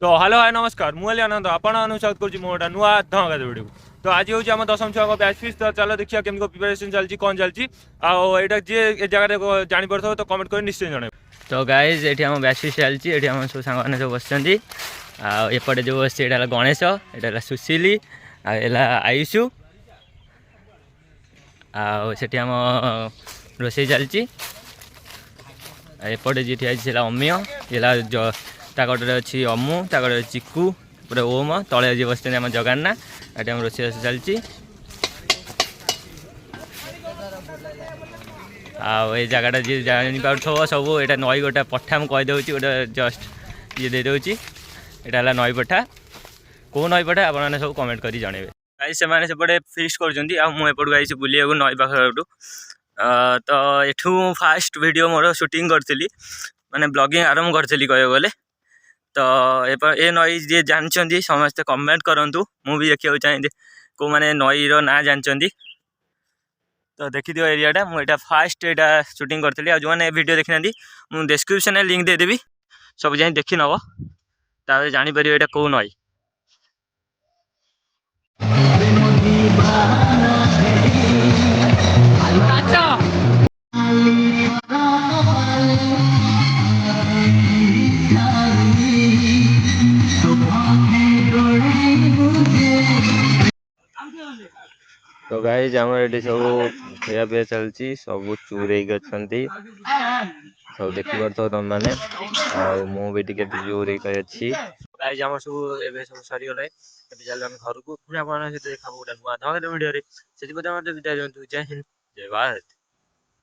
तो hello hi नमस्कार मुझे आनंद आपण अनुसाद कर मोटा नुआ धमाका वीडियो तो आज हूँ आम 10वीं छुआ बैच फिस्ट तो चलो देखिए केमी प्रिपेरेसन चलती कौन चलती आईटा जी जगह जापर तो कमेंट कर निश्चय जन। तो गाइज ये आम बैच फिस्ट चलती ये आम सब सांग सब बस एपटे जो बस ये गणेश ये सुशीली आयुषु आठ आम रोसे चलती एपटे जी ठिया अमीय ये ताकटे अच्छी अमु ताकटे चिकू पूरा ओम तले जी बस आम जगन्ना ये आम रोसे चलती ये जगटा जी जापार सब ये नई गोटे पठा मुझे कहीदे गोटे जस्ट ये दे दूँ यहाँ नई पठा कौ नई पठा आप सब कमेंट कर जनइबे गाइस से सेपटे फिस्ट करपटू आई बुले नई पाखु तो एठू फास्ट वीडियो मोर शूटिंग करी माने ब्लॉगिंग आरंभ करी कह गले तो ये नई जी जानते समस्ते कमेंट करूँ मुझे देखा चाहिए कौ मैंने नई ना जानते तो देखी दियो एरियाटा मुझे फास्ट यहाँ शूटिंग करी जो मैंने वीडियो देखी ना मुझे डिस्क्रिप्शन में लिंक देदेवी सब जाए देखी नब तापर जापर यहाँ कौ नई तो गाइज आम ये सब खाया पीया चलती सब चूर अच्छा सब देखिए तुम मैंने मुझे चूर अच्छी गाइज आम सब सब सरीगला चल घर को पुणी आप देखा गोटे नुआ वीडियो से जय हिंद जय भारत।